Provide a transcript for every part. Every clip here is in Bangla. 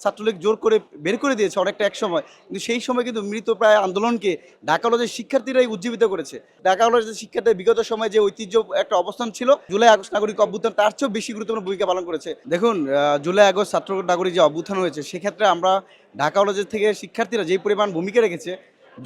ছাত্রলীগ জোর করে বের করে দিয়েছে অনেকটা একসময়, কিন্তু সেই সময় কিন্তু মৃতপ্রায় আন্দোলনকে ঢাকা কলেজের শিক্ষার্থীরাই উজ্জীবিত করেছে। ঢাকা কলেজের শিক্ষার্থীদের বিগত সময়ে যে ঐতিহ্য একটা অবস্থান ছিল, জুলাই আগস্ট নাগরিক অভ্যুত্থান তার চেয়েও বেশি গুরুত্বপূর্ণ ভূমিকা পালন করেছে। দেখুন, জুলাই আগস্ট ছাত্র নাগরিক যে অভ্যুত্থান হয়েছে, সেক্ষেত্রে আমরা ঢাকা কলেজের থেকে শিক্ষার্থীরা যেই পরিমাণ ভূমিকা রেখেছে,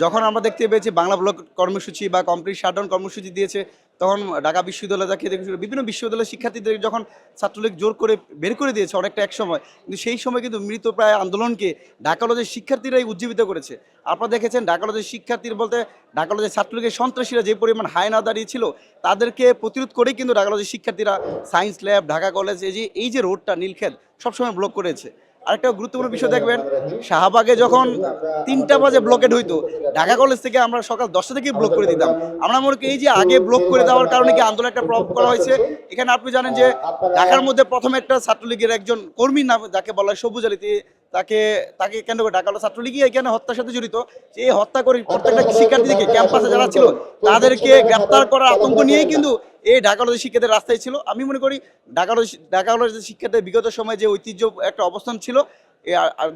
যখন আমরা দেখতে পেয়েছি বাংলা ব্লক কর্মসূচি বা কমপ্লিট শাটডাউন কর্মসূচি দিয়েছে, তখন ঢাকা বিশ্ববিদ্যালয় থেকে বিভিন্ন বিশ্ববিদ্যালয়ের শিক্ষার্থীদের যখন ছাত্রলীগ জোর করে বের করে দিয়েছে অনেকটা একসময়, কিন্তু সেই সময় কিন্তু মৃতপ্রায় আন্দোলনকে ঢাকা কলেজের শিক্ষার্থীরাই উজ্জীবিত করেছে। আপনারা দেখেছেন ঢাকা কলেজের শিক্ষার্থীর বলতে ঢাকা কলেজের ছাত্রলীগের সন্ত্রাসীরা যে পরিমাণ হায়না দাঁড়িয়েছিল, তাদেরকে প্রতিরোধ করেই কিন্তু ঢাকা কলেজের শিক্ষার্থীরা সায়েন্স ল্যাব, ঢাকা কলেজ, এই যে রোডটা নীলক্ষেত সবসময় ব্লক করেছে। আরেকটা গুরুত্বপূর্ণ বিষয় দেখবেন, শাহবাগে যখন 3টা বাজে ব্লকেড হইতো, ঢাকা কলেজ থেকে আমরা সকাল 10টা থেকেই ব্লক করে দিতাম। আমরা মনে করি এই যে আগে ব্লক করে দেওয়ার কারণে কি আন্দোলন একটা প্রভাব করা হয়েছে। এখানে আপনি জানেন যে ঢাকার মধ্যে প্রথমে একটা ছাত্রলীগের একজন কর্মী নাম যাকে বলা হয় সবুজ আলী, তাকে তাকে কেন্দ্র করে ঢাকা ছাত্রলীগই এখানে হত্যার সাথে জড়িত। যে এই হত্যা করে প্রত্যেকটা শিক্ষার্থীকে ক্যাম্পাসে যারা ছিল তাদেরকে গ্রেপ্তার করার আতঙ্ক নিয়েই কিন্তু এই ঢাকা কলেজের শিক্ষার্থীদের রাস্তায় ছিল। আমি মনে করি ঢাকা কলেজের শিক্ষার্থীদের বিগত সময়ে যে ঐতিহ্য একটা অবস্থান ছিল,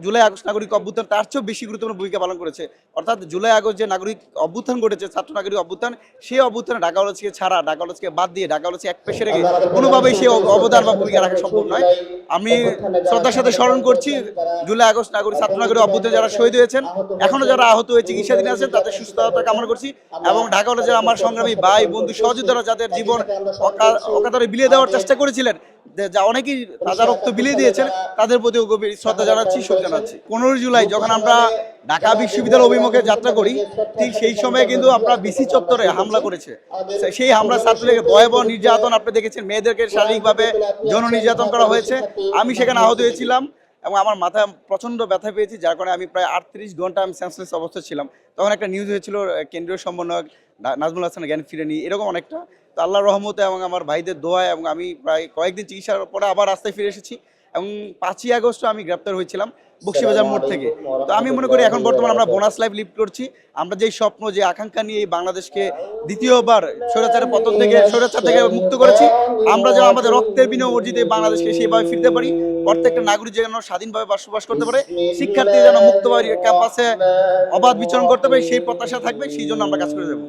জুলাই আগস্ট নাগরিক অভ্যুত্থান তার চেয়েও বেশি গুরুত্বপূর্ণ ভূমিকা পালন করেছে। অর্থাৎ জুলাই আগস্ট যে নাগরিক অভ্যুত্থান ঘটেছে, ছাত্র নাগরিক অভ্যুত্থান, সেই অভ্যুত্থানে ঢাকা কলেজকে ছাড়া, ঢাকা কলেজকে বাদ দিয়ে ঢাকা কলেজকে এক পেশে রেখে কোনোভাবেই সেই অবদান বা ভূমিকা রাখা সম্ভব নয়। আমি শ্রদ্ধার সাথে স্মরণ করছি জুলাই আগস্ট ছাত্র নাগরিক অভ্যুত্থানে যারা শহীদ হয়েছেন, এখনো যারা আহত হয়ে চিকিৎসাধীন আছেন, তাদের সুস্থতা কামনা করছি। এবং ঢাকা কলেজের আমার সংগ্রামী ভাই বন্ধু সহযোদ্ধারা যাদের জীবন অকাতরে বিলিয়ে দেওয়ার চেষ্টা করেছিলেন, যা অনেকেই তাজা রক্ত বিলিয়ে দিয়েছেন, তাদের প্রতিও গভীর শ্রদ্ধা জানাচ্ছি, শোক জানাচ্ছি। 15 জুলাই যখন আমরা ঢাকা বিশ্ববিদ্যালয় অভিমুখে যাত্রা করি, ঠিক সেই সময় কিন্তু আমরা বিসি চত্বরে হামলা করেছে। সেই হামলা ছাত্রলীগের ভয়াবহ নির্যাতন আপনি দেখেছেন, মেয়েদেরকে শারীরিকভাবে যৌন নির্যাতন করা হয়েছে। আমি সেখানে আহত হয়েছিলাম এবং আমার মাথায় প্রচণ্ড ব্যথা পেয়েছি, যার কারণে আমি প্রায় 38 ঘন্টা আমি সেন্সলেস অবস্থা ছিলাম। তখন একটা নিউজ হয়েছিল কেন্দ্রীয় সমন্বয়ক নাজমুল হাসান জ্ঞান ফিরে নিয়ে, এরকম অনেকটা। তো আল্লাহর রহমতে এবং আমার ভাইদের দোয়ায় এবং আমি প্রায় কয়েকদিন চিকিৎসার পরে আবার রাস্তায় ফিরে এসেছি। এবং 5ই আগস্ট আমি গ্রেপ্তার হয়েছিলাম বক্সিবাজার মোড় থেকে। তো আমি মনে করি এখন বর্তমানে আমরা বোনাস লাইফ লিড করছি। আমরা যেই স্বপ্ন, যে আকাঙ্ক্ষা নিয়ে এই বাংলাদেশকে দ্বিতীয়বার স্বৈরাচারের পতন থেকে, স্বৈরাচার থেকে মুক্ত করেছি, আমরা যেন আমাদের রক্তের বিনিময়ে অর্জিত এই বাংলাদেশকে সেইভাবে ফিরতে পারি, প্রত্যেকটা নাগরিক যেন স্বাধীনভাবে বসবাস করতে পারে, শিক্ষার্থী যেন মুক্তভাবে ক্যাম্পাসে অবাধ বিচরণ করতে পারে, সেই প্রত্যাশা থাকবে। সেই জন্য আমরা কাজ করে যাবো।